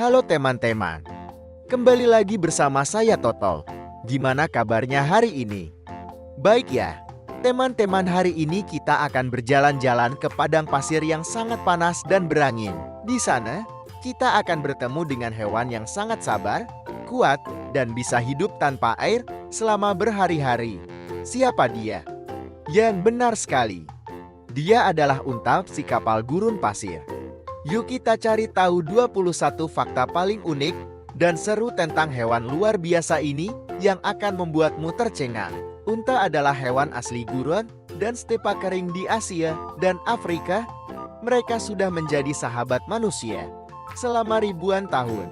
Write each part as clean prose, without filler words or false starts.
Halo teman-teman, kembali lagi bersama saya Toto. Gimana kabarnya hari ini? Baik ya, teman-teman, hari ini kita akan berjalan-jalan ke padang pasir yang sangat panas dan berangin. Di sana, kita akan bertemu dengan hewan yang sangat sabar, kuat, dan bisa hidup tanpa air selama berhari-hari. Siapa dia? Yang benar sekali. Dia adalah unta si kapal gurun pasir. Yuk kita cari tahu 21 fakta paling unik dan seru tentang hewan luar biasa ini yang akan membuatmu tercengang. Unta adalah hewan asli gurun dan stepa kering di Asia dan Afrika. Mereka sudah menjadi sahabat manusia selama ribuan tahun.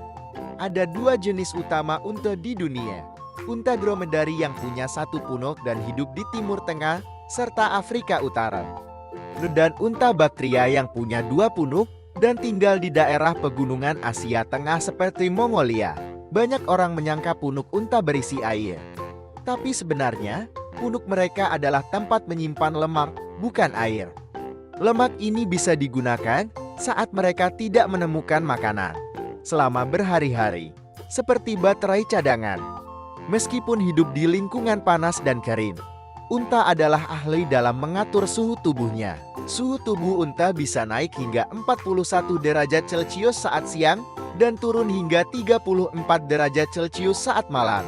Ada dua jenis utama unta di dunia. Unta dromedari yang punya satu punuk dan hidup di Timur Tengah serta Afrika Utara. Dan unta Bactria yang punya dua punuk dan tinggal di daerah pegunungan Asia Tengah seperti Mongolia. Banyak orang menyangka punuk unta berisi air. Tapi sebenarnya, punuk mereka adalah tempat menyimpan lemak, bukan air. Lemak ini bisa digunakan saat mereka tidak menemukan makanan selama berhari-hari, seperti baterai cadangan. Meskipun hidup di lingkungan panas dan kering, unta adalah ahli dalam mengatur suhu tubuhnya. Suhu tubuh unta bisa naik hingga 41 derajat Celcius saat siang dan turun hingga 34 derajat Celcius saat malam.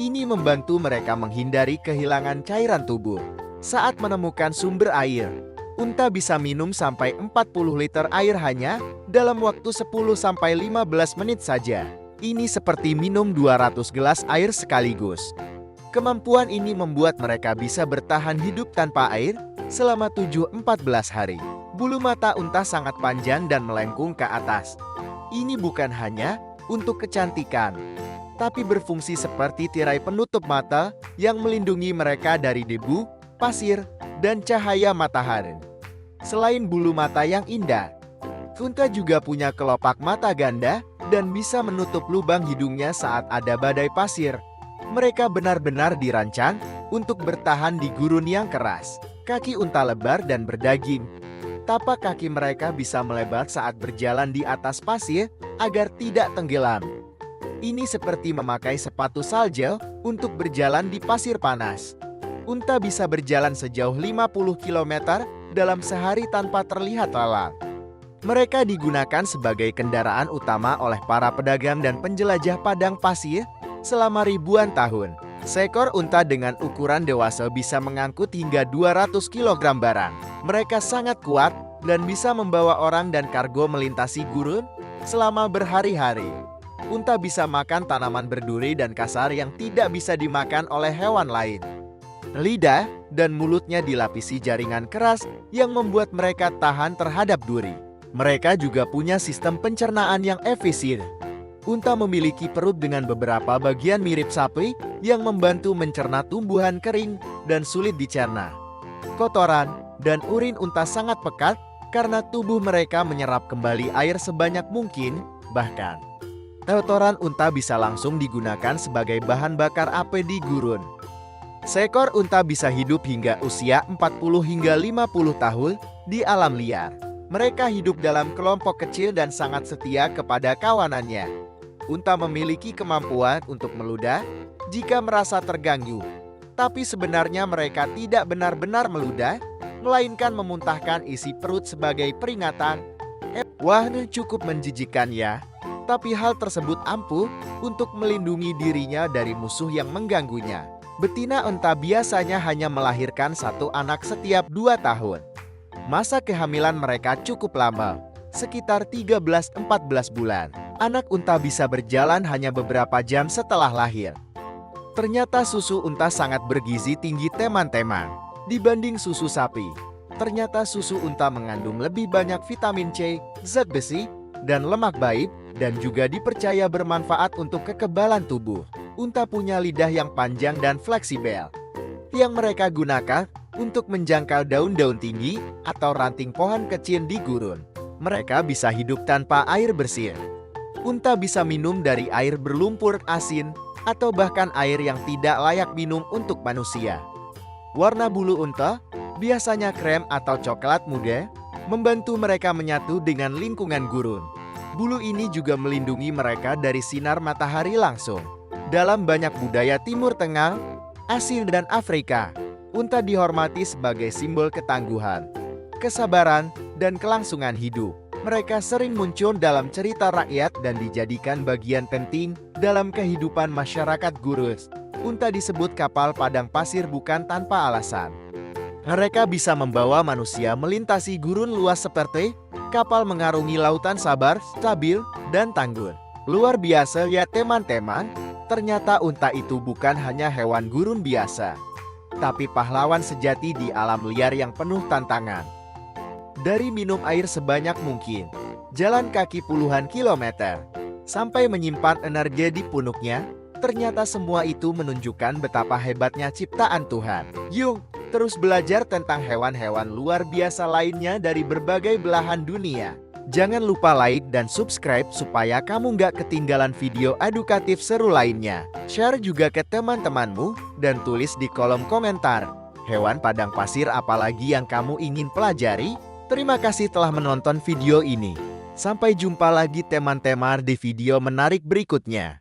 Ini membantu mereka menghindari kehilangan cairan tubuh. Saat menemukan sumber air, unta bisa minum sampai 40 liter air hanya dalam waktu 10-15 menit saja. Ini seperti minum 200 gelas air sekaligus. Kemampuan ini membuat mereka bisa bertahan hidup tanpa air selama 7-14 hari. Bulu mata unta sangat panjang dan melengkung ke atas. Ini bukan hanya untuk kecantikan, tapi berfungsi seperti tirai penutup mata yang melindungi mereka dari debu, pasir, dan cahaya matahari. Selain bulu mata yang indah, unta juga punya kelopak mata ganda dan bisa menutup lubang hidungnya saat ada badai pasir. Mereka benar-benar dirancang untuk bertahan di gurun yang keras. Kaki unta lebar dan berdaging. Tapak kaki mereka bisa melebar saat berjalan di atas pasir agar tidak tenggelam. Ini seperti memakai sepatu salju untuk berjalan di pasir panas. Unta bisa berjalan sejauh 50 km dalam sehari tanpa terlihat lelah. Mereka digunakan sebagai kendaraan utama oleh para pedagang dan penjelajah padang pasir selama ribuan tahun. Seekor unta dengan ukuran dewasa bisa mengangkut hingga 200 kg barang. Mereka sangat kuat dan bisa membawa orang dan kargo melintasi gurun selama berhari-hari. Unta bisa makan tanaman berduri dan kasar yang tidak bisa dimakan oleh hewan lain. Lidah dan mulutnya dilapisi jaringan keras yang membuat mereka tahan terhadap duri. Mereka juga punya sistem pencernaan yang efisien. Unta memiliki perut dengan beberapa bagian mirip sapi yang membantu mencerna tumbuhan kering dan sulit dicerna. Kotoran dan urin unta sangat pekat karena tubuh mereka menyerap kembali air sebanyak mungkin, bahkan kotoran unta bisa langsung digunakan sebagai bahan bakar api di gurun. Seekor unta bisa hidup hingga usia 40 hingga 50 tahun di alam liar. Mereka hidup dalam kelompok kecil dan sangat setia kepada kawanannya. Unta memiliki kemampuan untuk meludah jika merasa terganggu. Tapi sebenarnya mereka tidak benar-benar meludah, melainkan memuntahkan isi perut sebagai peringatan. Wah, cukup menjijikkan ya. Tapi hal tersebut ampuh untuk melindungi dirinya dari musuh yang mengganggunya. Betina unta biasanya hanya melahirkan satu anak setiap 2 tahun. Masa kehamilan mereka cukup lama, sekitar 13-14 bulan. Anak unta bisa berjalan hanya beberapa jam setelah lahir. Ternyata susu unta sangat bergizi tinggi teman-teman dibanding susu sapi. Ternyata susu unta mengandung lebih banyak vitamin C, zat besi, dan lemak baik, dan juga dipercaya bermanfaat untuk kekebalan tubuh. Unta punya lidah yang panjang dan fleksibel, yang mereka gunakan untuk menjangkau daun-daun tinggi atau ranting pohon kecil di gurun. Mereka bisa hidup tanpa air bersih. Unta bisa minum dari air berlumpur asin atau bahkan air yang tidak layak minum untuk manusia. Warna bulu unta, biasanya krem atau coklat muda, membantu mereka menyatu dengan lingkungan gurun. Bulu ini juga melindungi mereka dari sinar matahari langsung. Dalam banyak budaya Timur Tengah, Asia dan Afrika, unta dihormati sebagai simbol ketangguhan, kesabaran, dan kelangsungan hidup. Mereka sering muncul dalam cerita rakyat dan dijadikan bagian penting dalam kehidupan masyarakat Gurus. Unta disebut kapal padang pasir bukan tanpa alasan. Mereka bisa membawa manusia melintasi gurun luas seperti kapal mengarungi lautan sabar, stabil, dan tangguh. Luar biasa ya teman-teman, ternyata unta itu bukan hanya hewan gurun biasa, tapi pahlawan sejati di alam liar yang penuh tantangan. Dari minum air sebanyak mungkin, jalan kaki puluhan kilometer, sampai menyimpan energi di punuknya, ternyata semua itu menunjukkan betapa hebatnya ciptaan Tuhan. Yuk, terus belajar tentang hewan-hewan luar biasa lainnya dari berbagai belahan dunia. Jangan lupa like dan subscribe supaya kamu nggak ketinggalan video edukatif seru lainnya. Share juga ke teman-temanmu dan tulis di kolom komentar, hewan padang pasir apalagi yang kamu ingin pelajari? Terima kasih telah menonton video ini. Sampai jumpa lagi teman-teman di video menarik berikutnya.